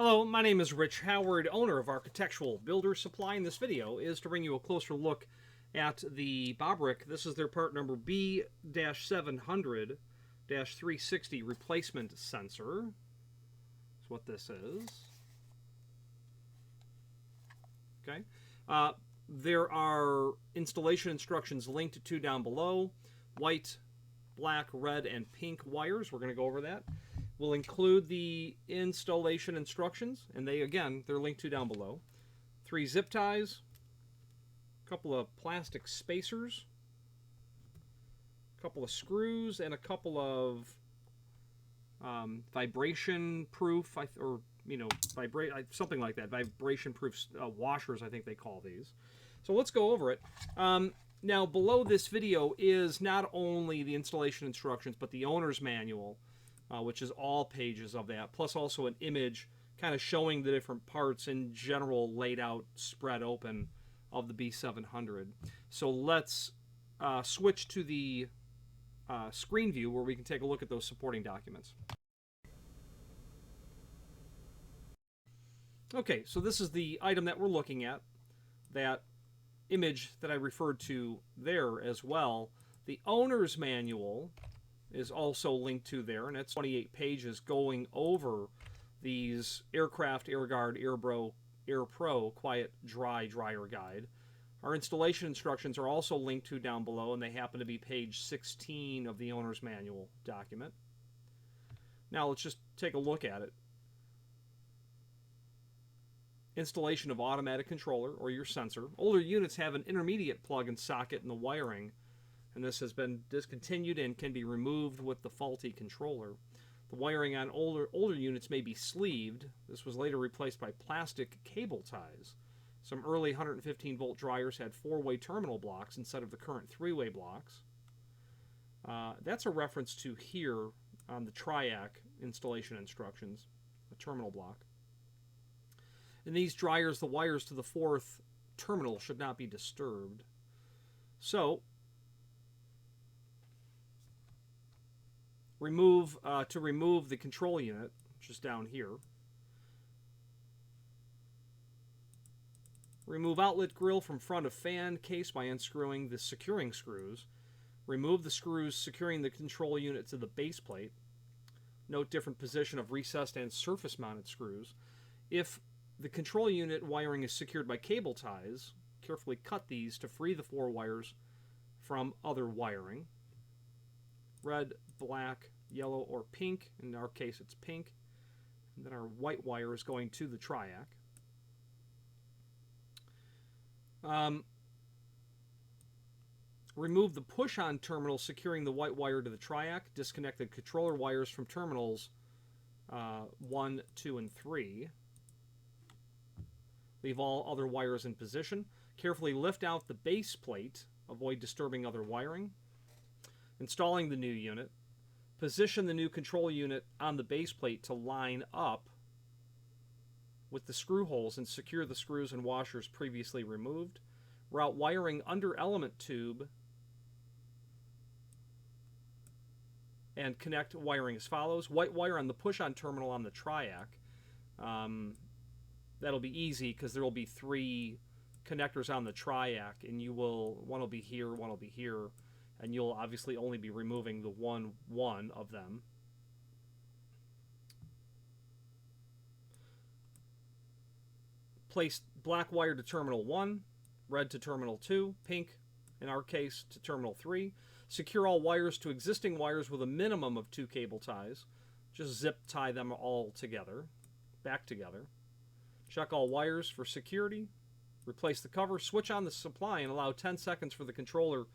Hello, my name is Rich Howard, owner of Architectural Builder Supply, and this video is to bring you a closer look at the Bobrick. This is their part number B-700-360 replacement sensor. That's what this is. Okay. There are installation instructions linked to down below. White, black, red, and pink wires. We're going to go over that. We'll include the installation instructions, and they're linked to down below. 3 zip ties, a couple of plastic spacers, a couple of screws, and a couple of vibration-proof, something like that. Vibration-proof washers, I think they call these. So let's go over it. Now, below this video is not only the installation instructions, but the owner's manual, which is all pages of that, plus also an image kind of showing the different parts in general laid out, spread open of the B700. So let's switch to the screen view where we can take a look at those supporting documents. Okay, so this is the item that we're looking at, that image that I referred to there as well. The owner's manual is also linked to there, and it's 28 pages going over these Aircraft, AirGuard, AirPro, Quiet, Dry, Dryer Guide. Our installation instructions are also linked to down below, and they happen to be page 16 of the owner's manual document. Now let's just take a look at it. Installation of automatic controller, or your sensor. Older units have an intermediate plug and socket in the wiring, and this has been discontinued and can be removed with the faulty controller. The wiring on older units may be sleeved. This was later replaced by plastic cable ties. Some early 115-volt dryers had 4-way terminal blocks instead of the current 3-way blocks. That's a reference to here on the Triac installation instructions, a terminal block. In these dryers, the wires to the 4th terminal should not be disturbed. So, to remove the control unit, which is down here. Remove outlet grill from front of fan case by unscrewing the securing screws. Remove the screws securing the control unit to the base plate. Note different position of recessed and surface mounted screws. If the control unit wiring is secured by cable ties, carefully cut these to free the 4 wires from other wiring. Red, black, yellow, or pink. In our case, it's pink. And then our white wire is going to the Triac. Remove the push-on terminal securing the white wire to the Triac. Disconnect the controller wires from terminals 1, 2, and 3. Leave all other wires in position. Carefully lift out the base plate. Avoid disturbing other wiring. Installing the new unit. Position the new control unit on the base plate to line up with the screw holes and secure the screws and washers previously removed. Route wiring under element tube and connect wiring as follows. White wire on the push-on terminal on the Triac. That'll be easy because there will be 3 connectors on the Triac, and one will be here, one will be here, and you'll obviously only be removing the one of them. Place black wire to terminal 1, red to terminal 2, pink, in our case, to terminal 3. Secure all wires to existing wires with a minimum of 2 cable ties. Just zip tie them all together, back together. Check all wires for security. Replace the cover. Switch on the supply and allow 10 seconds for the controller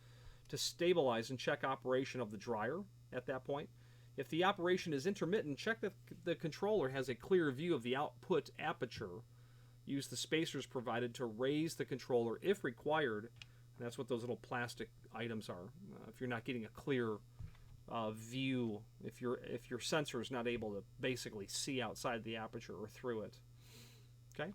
to stabilize and check operation of the dryer at that point. If the operation is intermittent, check that the controller has a clear view of the output aperture. Use the spacers provided to raise the controller if required. And that's what those little plastic items are. If you're not getting a clear view, if your sensor is not able to basically see outside the aperture or through it. Okay,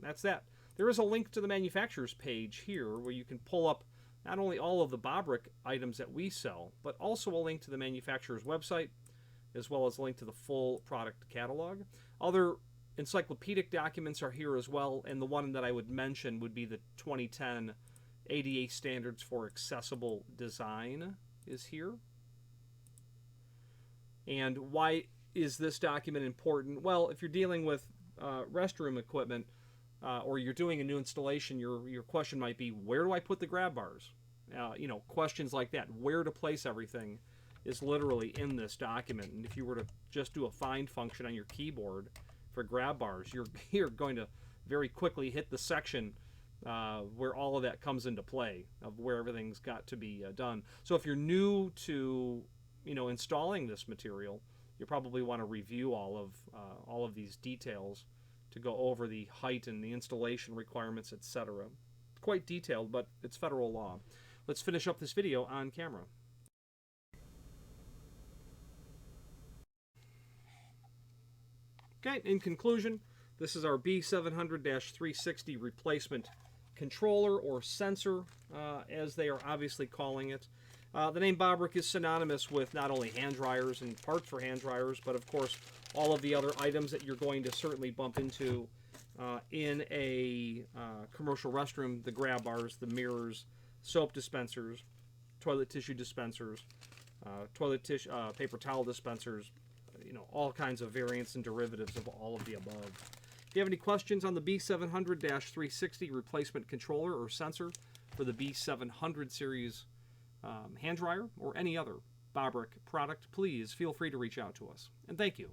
that's that. There is a link to the manufacturer's page here where you can pull up not only all of the Bobrick items that we sell, but also a link to the manufacturer's website, as well as a link to the full product catalog. Other encyclopedic documents are here as well, and the one that I would mention would be the 2010 ADA Standards for Accessible Design is here. And why is this document important? Well, if you're dealing with restroom equipment or you're doing a new installation, your question might be, where do I put the grab bars? Questions like that. Where to place everything is literally in this document. And if you were to just do a find function on your keyboard for grab bars, you're going to very quickly hit the section where all of that comes into play, of where everything's got to be done. So if you're new to installing this material, you probably want to review all of these details to go over the height and the installation requirements, etc. Quite detailed, but it's federal law. Let's finish up this video on camera. Okay, in conclusion, this is our B700-360 replacement controller or sensor, as they are obviously calling it. The name Bobrick is synonymous with not only hand dryers and parts for hand dryers, but of course all of the other items that you're going to certainly bump into in a commercial restroom: the grab bars, the mirrors, soap dispensers, toilet tissue dispensers, paper towel dispensers, all kinds of variants and derivatives of all of the above. If you have any questions on the B700-360 replacement controller or sensor for the B700 series hand dryer or any other Bobrick product, please feel free to reach out to us. And thank you.